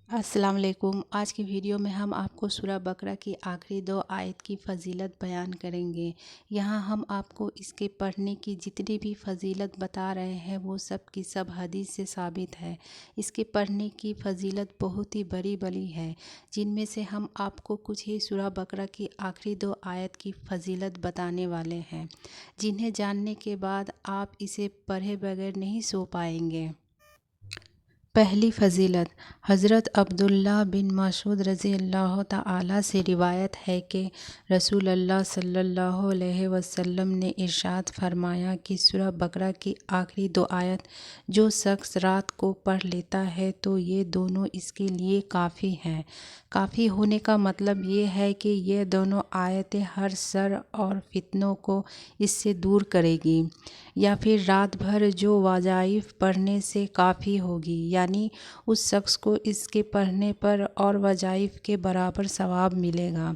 अस्सलाम वालेकुम। आज की वीडियो में हम आपको सूरह बकरा की आखिरी 2 आयत की फ़जीलत बयान करेंगे। यहाँ हम आपको इसके पढ़ने की जितनी भी फ़जीलत बता रहे हैं वो सब की सब हदीस से साबित है। इसके पढ़ने की फ़जीलत बहुत ही बड़ी है, जिनमें से हम आपको कुछ ही सूरह बकरा की आखिरी 2 आयत की फ़जीलत बताने वाले हैं, जिन्हें जानने के बाद आप इसे पढ़े बगैर नहीं सो पाएंगे। पहली फ़जीलत हज़रत अब्दुल्ला बिन मसूद रज़ी अल्लाह ताला से रिवायत है कि रसूल अल्लाह सल्लल्लाहु अलैहि वसल्लम ने इरशाद फरमाया कि सूरह बकरा की आखिरी 2 आयत जो शख्स रात को पढ़ लेता है तो ये दोनों इसके लिए काफ़ी हैं। काफ़ी होने का मतलब ये है कि ये दोनों आयतें हर शर और फितनों को इससे दूर करेगी, या फिर रात भर जो वज़ाइफ पढ़ने से काफ़ी होगी, यानी उस शख्स को इसके पढ़ने पर और वज़ाइफ के बराबर सवाब मिलेगा।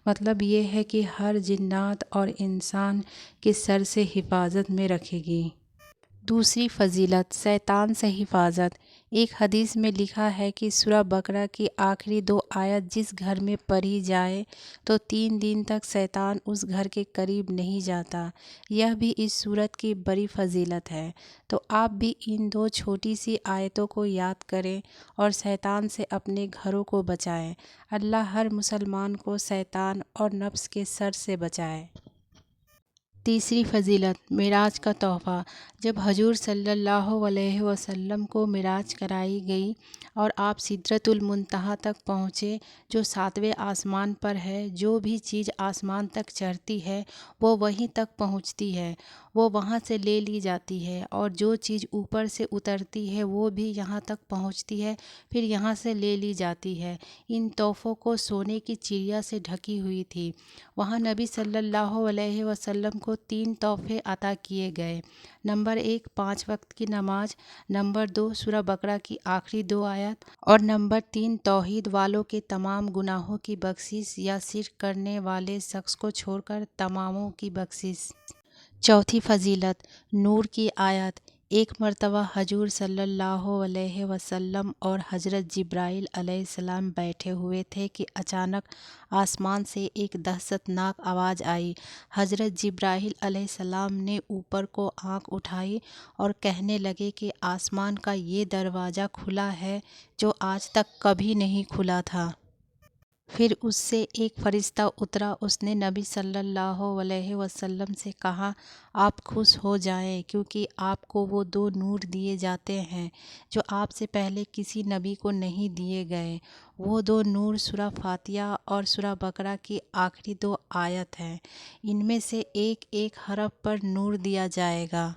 मतलब ये है कि हर जिन्नात और इंसान के शर से हिफाजत में रखेगी। दूसरी फ़जीलत शैतान से हिफाजत। एक हदीस में लिखा है कि सूरह बकरा की आखिरी 2 आयत जिस घर में पढ़ी जाए तो 3 दिन तक शैतान उस घर के करीब नहीं जाता। यह भी इस सूरत की बड़ी फ़जीलत है। तो आप भी इन 2 छोटी सी आयतों को याद करें और शैतान से अपने घरों को बचाएं। अल्लाह हर मुसलमान को शैतान और नफ्स के शर से बचाए। तीसरी फ़जीलत मिराज का तोहफ़ा। जब हजूर सल्लल्लाहु अलैहि वसल्लम को मिराज कराई गई और आप सिदरतुल मुंतहा तक पहुँचे, जो 7वें आसमान पर है। जो भी चीज़ आसमान तक चढ़ती है वो वहीं तक पहुँचती है, वो वहाँ से ले ली जाती है, और जो चीज़ ऊपर से उतरती है वो भी यहाँ तक पहुँचती है, फिर यहाँ से ले ली जाती है। इन तोहफ़ों को सोने की चिड़िया से ढकी हुई थी। वहाँ नबी सल्लल्लाहु अलैहि वसल्लम को 3 तोहफ़े अता किए गए। नंबर 1 5 वक्त की नमाज, नंबर 2 सूरह बकरा की आखिरी 2 आयत, और नंबर 3 तौहीद वालों के तमाम गुनाहों की बख्शिश, या शिर्क करने वाले शख्स को छोड़कर तमामों की बख्शिश। चौथी फ़जीलत नूर की आयत। एक मरतबा हजूर सल्लल्लाहु अलैहि वसल्लम और हज़रत जिब्राइल अलैहिस्सलाम बैठे हुए थे कि अचानक आसमान से एक दहशतनाक आवाज़ आई। हज़रत जिब्राइल अलैहिस्सलाम ने ऊपर को आँख उठाई और कहने लगे कि आसमान का ये दरवाज़ा खुला है जो आज तक कभी नहीं खुला था। फिर उससे एक फ़रिश्ता उतरा। उसने नबी सल्लल्लाहु अलैहि वसल्लम से कहा, आप खुश हो जाएं, क्योंकि आपको वो 2 नूर दिए जाते हैं जो आपसे पहले किसी नबी को नहीं दिए गए। वो 2 नूर सूरह फातिहा और सूरह बकरा की आखिरी 2 आयत हैं। इनमें से एक एक हरफ पर नूर दिया जाएगा।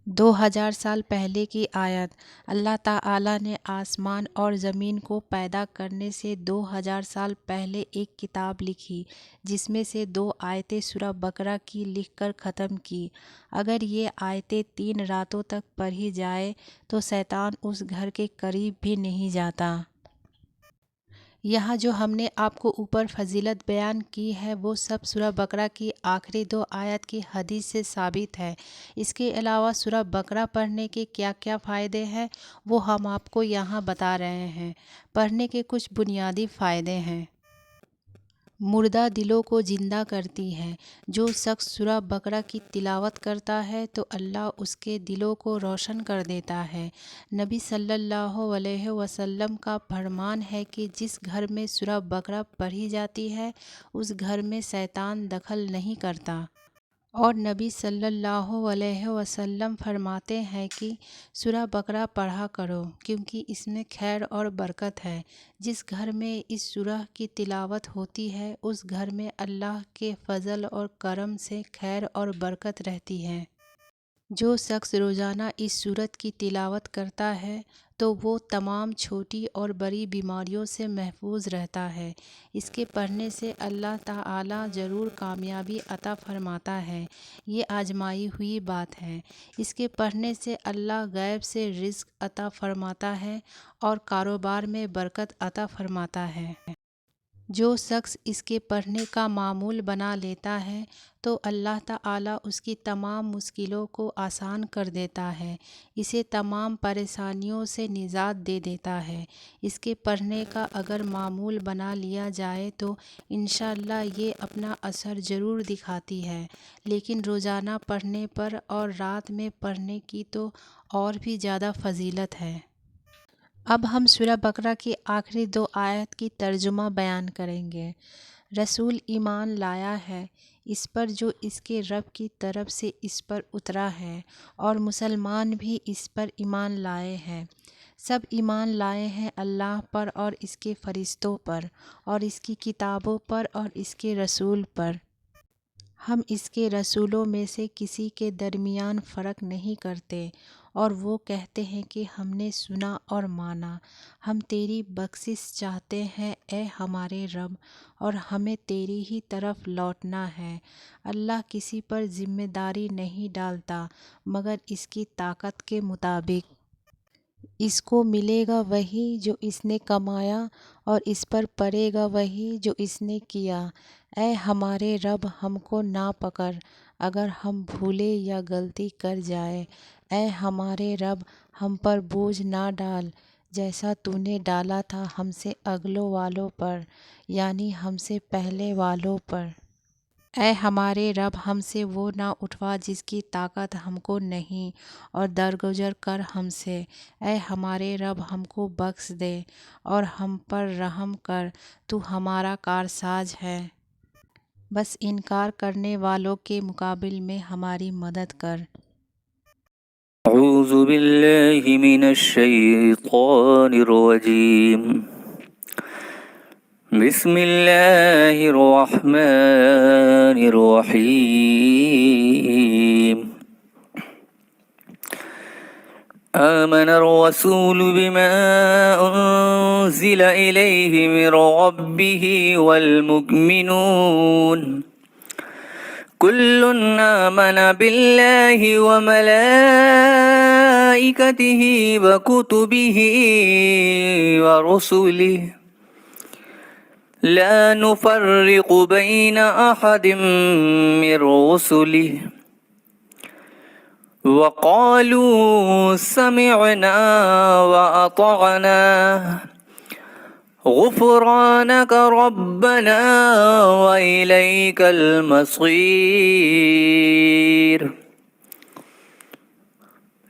2000 साल पहले की आयत। अल्लाह ताला ने आसमान और ज़मीन को पैदा करने से 2000 साल पहले एक किताब लिखी, जिसमें से 2 आयतें सूरह बकरा की लिखकर ख़त्म की। अगर ये आयतें 3 रातों तक पढ़ी जाए तो शैतान उस घर के करीब भी नहीं जाता। यहाँ जो हमने आपको ऊपर फ़जीलत बयान की है वो सब सूरह बकरा की आखिरी 2 आयत की हदीस से साबित है। इसके अलावा सूरह बकरा पढ़ने के क्या क्या फ़ायदे हैं वो हम आपको यहाँ बता रहे हैं। पढ़ने के कुछ बुनियादी फ़ायदे हैं। मुर्दा दिलों को ज़िंदा करती है। जो शख्स सूरह बकरा की तिलावत करता है तो अल्लाह उसके दिलों को रोशन कर देता है। नबी सल्लल्लाहु अलैहि वसल्लम का फरमान है कि जिस घर में सूरह बकरा पढ़ी जाती है उस घर में शैतान दखल नहीं करता। और नबी सल्लल्लाहु अलैहि वसल्लम फरमाते हैं कि सूरह बकरा पढ़ा करो, क्योंकि इसमें खैर और बरकत है। जिस घर में इस सूरह की तिलावत होती है उस घर में अल्लाह के फजल और करम से खैर और बरकत रहती है। जो शख्स रोज़ाना इस सूरत की तिलावत करता है तो वो तमाम छोटी और बड़ी बीमारियों से महफूज रहता है। इसके पढ़ने से अल्लाह ताला ज़रूर कामयाबी अता फरमाता है, ये आजमाई हुई बात है। इसके पढ़ने से अल्लाह गैब से रिज़्क अता फरमाता है और कारोबार में बरकत अता फरमाता है। جو شخص اس کے پڑھنے کا معمول بنا لیتا ہے تو اللہ تعالیٰ اس کی تمام مشکلوں کو آسان کر دیتا ہے، اسے تمام پریشانیوں سے نجات دے دیتا ہے۔ اس کے پڑھنے کا اگر معمول بنا لیا جائے تو انشاءاللہ یہ اپنا اثر ضرور دکھاتی ہے، لیکن روزانہ پڑھنے پر اور رات میں پڑھنے کی تو اور بھی زیادہ فضیلت ہے۔ اب ہم سورہ بقرہ کی آخری 2 آیت کی ترجمہ بیان کریں گے۔ رسول ایمان لایا ہے اس پر جو اس کے رب کی طرف سے اس پر اترا ہے، اور مسلمان بھی اس پر ایمان لائے ہیں۔ سب ایمان لائے ہیں اللہ پر اور اس کے فرشتوں پر اور اس کی کتابوں پر اور اس کے رسول پر۔ ہم اس کے رسولوں میں سے کسی کے درمیان فرق نہیں کرتے، اور وہ کہتے ہیں کہ ہم نے سنا اور مانا۔ ہم تیری بخشش چاہتے ہیں اے ہمارے رب، اور ہمیں تیری ہی طرف لوٹنا ہے۔ اللہ کسی پر ذمہ داری نہیں ڈالتا مگر اس کی طاقت کے مطابق۔ اس کو ملے گا وہی جو اس نے کمایا، اور اس پر پڑے گا وہی جو اس نے کیا۔ اے ہمارے رب، ہم کو نہ پکڑ اگر ہم بھولے یا غلطی کر جائیں۔ اے ہمارے رب، ہم پر بوجھ نہ ڈال جیسا تو نے ڈالا تھا ہم سے اگلوں والوں پر، یعنی ہم سے پہلے والوں پر۔ اے ہمارے رب، ہم سے وہ نہ اٹھوا جس کی طاقت ہم کو نہیں، اور درگزر کر ہم سے۔ اے ہمارے رب، ہم کو بخش دے اور ہم پر رحم کر، تو ہمارا کارساز ہے۔ بس انکار کرنے والوں کے مقابل میں ہماری مدد کر۔ اعوذ باللہ من الشیطان الرجیم، بسم اللہ الرحمن الرحیم۔ آمن الرسول بما انزل الیہ من ربہ والمؤمنون كل آمن بالله وملائكته وكتبه ورسله لا نفرق بين أحد من رسله وقالوا سمعنا وأطعنا غفرانك ربنا وإليك المصير۔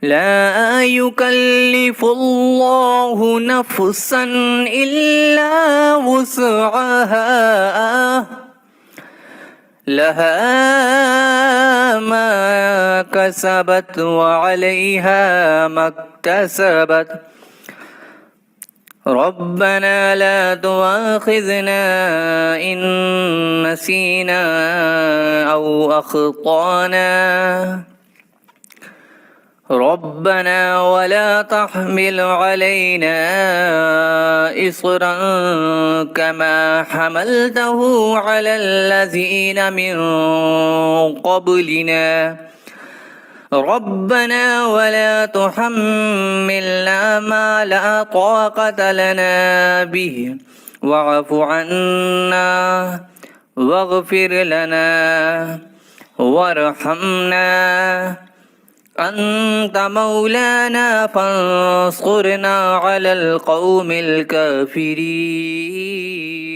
لا يكلف الله نفسا إلا وسعها، لها ما كسبت وعليها ما اكتسبت، ربنا لا تؤاخذنا إن نسينا أو أخطأنا، ربنا ولا تحمل علينا إصرا كما حملته على الذين من قبلنا، ربنا ولا تحملنا ما لا طاقة لنا به واعف عنا واغفر لنا وارحمنا أنت مولانا فانصرنا على القوم الكافرين۔